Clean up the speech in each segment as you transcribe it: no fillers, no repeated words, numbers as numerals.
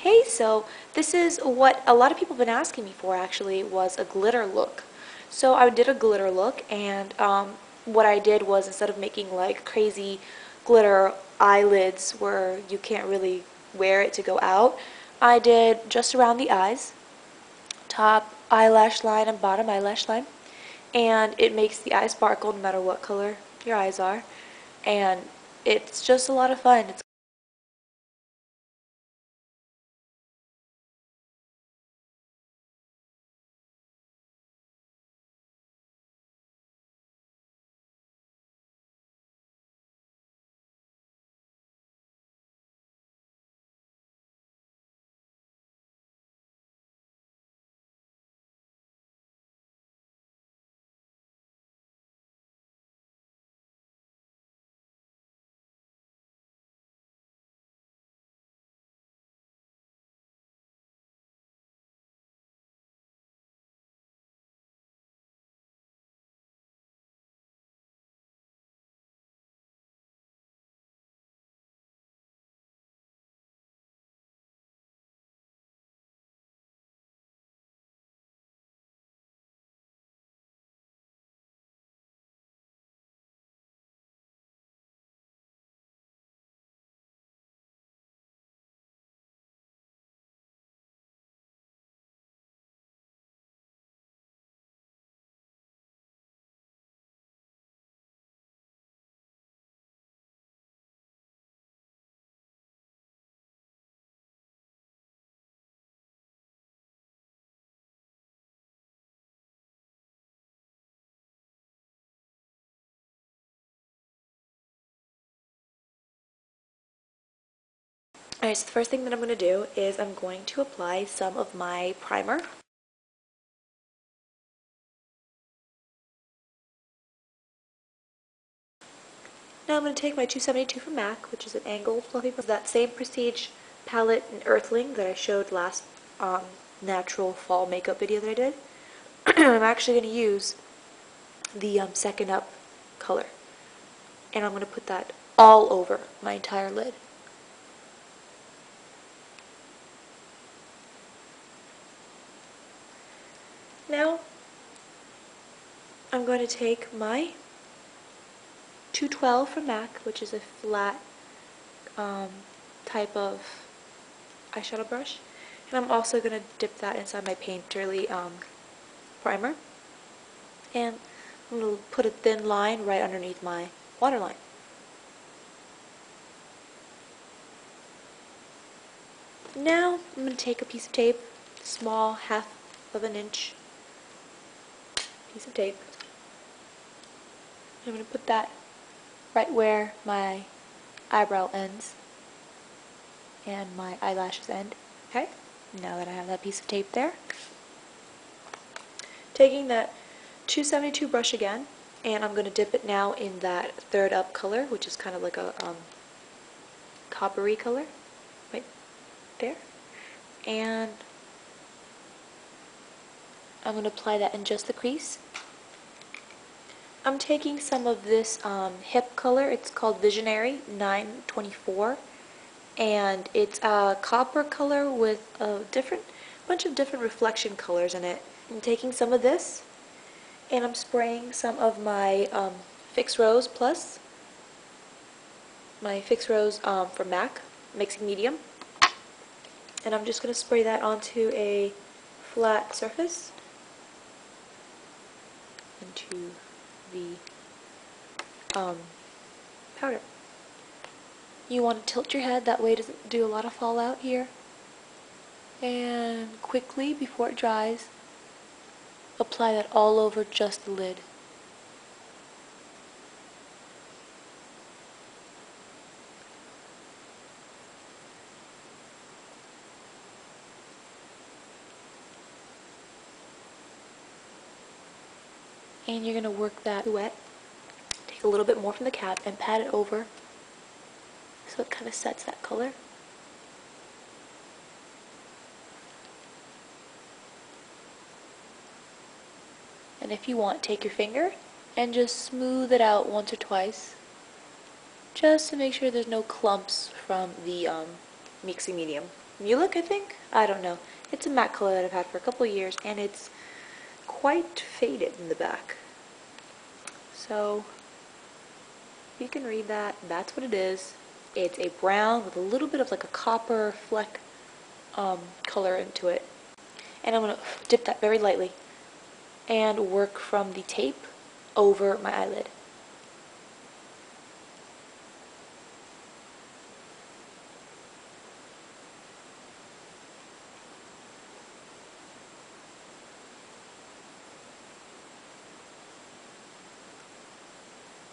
Hey, so this is what a lot of people have been asking me for actually, was a glitter look. So I did a glitter look, and what I did was, instead of making like crazy glitter eyelids where you can't really wear it to go out, I did just around the eyes, top eyelash line and bottom eyelash line, and it makes the eye sparkle no matter what color your eyes are, and it's just a lot of fun. Alright, so the first thing that I'm going to do is I'm going to apply some of my primer. Now I'm going to take my 272 from MAC, which is an angled fluffy brush, that same Prestige palette and Earthling that I showed last natural fall makeup video that I did. I'm actually going to use the Second Up color, and I'm going to put that all over my entire lid. Now I'm going to take my 212 from MAC, which is a flat type of eyeshadow brush, and I'm also going to dip that inside my Painterly primer, and I'm going to put a thin line right underneath my waterline. Now I'm going to take a piece of tape, small, 1/2 inch piece of tape. I'm going to put that right where my eyebrow ends and my eyelashes end. Okay, now that I have that piece of tape there, taking that 272 brush again, and I'm going to dip it now in that Third Up color, which is kind of like a coppery color, right there. And I'm going to apply that in just the crease. I'm taking some of this hip color. It's called Visionary 924, and it's a copper color with a bunch of different reflection colors in it. I'm taking some of this, and I'm spraying some of my Fix Rose Plus, my Fix Rose from MAC, mixing medium, and I'm just going to spray that onto a flat surface, into the powder. You want to tilt your head, that way it doesn't do a lot of fallout here. And quickly, before it dries, apply that all over just the lid. And you're going to work that wet. Take a little bit more from the cap and pat it over so it kind of sets that color. And if you want, take your finger and just smooth it out once or twice, just to make sure there's no clumps from the mixing medium. Mulek, I think? I don't know. It's a matte color that I've had for a couple of years, and it's quite faded in the back. So, you can read that. That's what it is. It's a brown with a little bit of like a copper fleck color into it. And I'm going to dip that very lightly and work from the tape over my eyelid.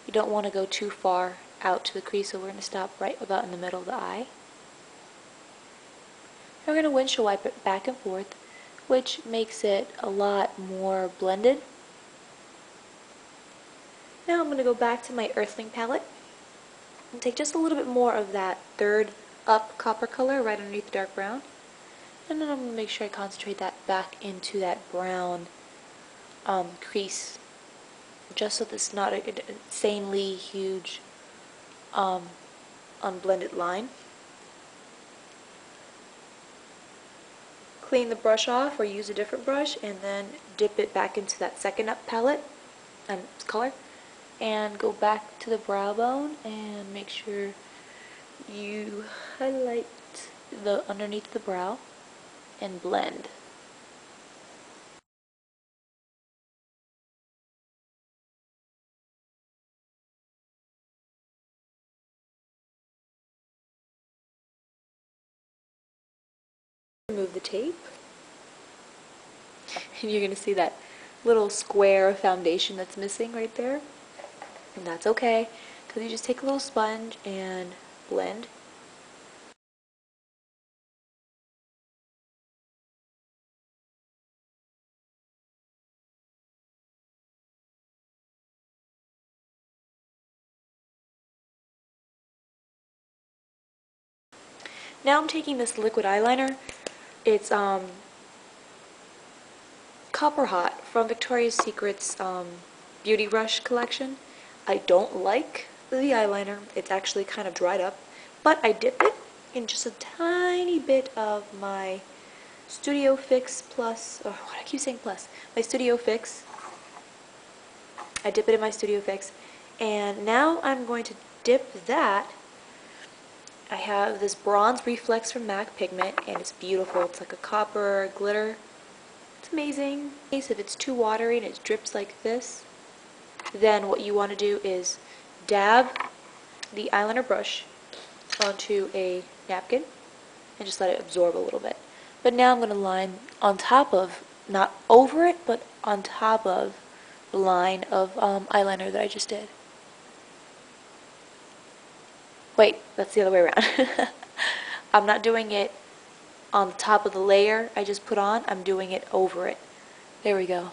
You don't want to go too far out to the crease, so we're going to stop right about in the middle of the eye. And we're going to windshield wipe it back and forth, which makes it a lot more blended. Now I'm going to go back to my Earthling palette and take just a little bit more of that third up copper color right underneath the dark brown. And then I'm going to make sure I concentrate that back into that brown crease, just so that it's not an insanely huge unblended line. Clean the brush off or use a different brush and then dip it back into that second up palette color and go back to the brow bone and make sure you highlight the underneath the brow and blend. Remove the tape and you're going to see that little square of foundation that's missing right there. And that's okay, because you just take a little sponge and blend. Now I'm taking this liquid eyeliner. It's Copper Hot from Victoria's Secret's Beauty Rush collection. I don't like the eyeliner. It's actually kind of dried up, but I dip it in just a tiny bit of my Studio Fix Plus, or what do I keep saying plus? My Studio Fix. I dip it in my Studio Fix, and now I'm going to dip that. I have this bronze reflex from MAC Pigment, and it's beautiful. It's like a copper glitter. It's amazing. In case if it's too watery and it drips like this, then what you want to do is dab the eyeliner brush onto a napkin and just let it absorb a little bit. But now I'm going to line on top of, not over it, but on top of the line of eyeliner that I just did. Wait, that's the other way around. I'm not doing it on the top of the layer I just put on, I'm doing it over it. There we go.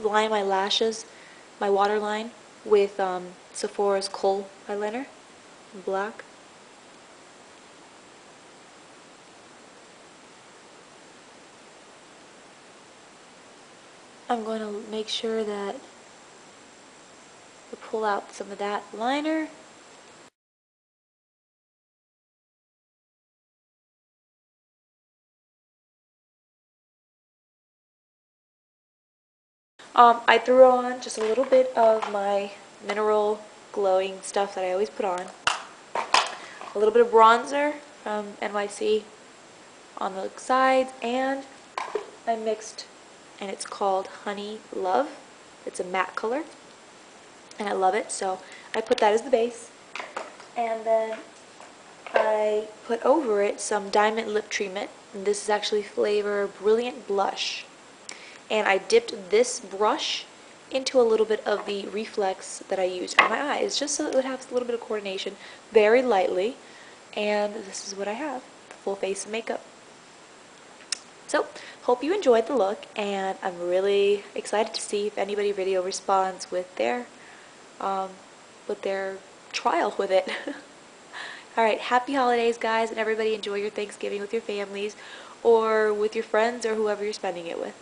Line my lashes, my waterline, with Sephora's Kohl eyeliner in black. I'm going to make sure that I pull out some of that liner. I threw on just a little bit of my mineral glowing stuff that I always put on. A little bit of bronzer from NYC on the sides, and I mixed, and it's called Honey Love. It's a matte color, and I love it, so I put that as the base. And then I put over it some Diamond Lip Treatment, and this is actually flavor Brilliant Blush. And I dipped this brush into a little bit of the reflex that I used on my eyes, just so it would have a little bit of coordination, very lightly. And this is what I have, full face of makeup. So, hope you enjoyed the look, and I'm really excited to see if anybody video responds with their trial with it. Alright, happy holidays, guys, and everybody enjoy your Thanksgiving with your families, or with your friends, or whoever you're spending it with.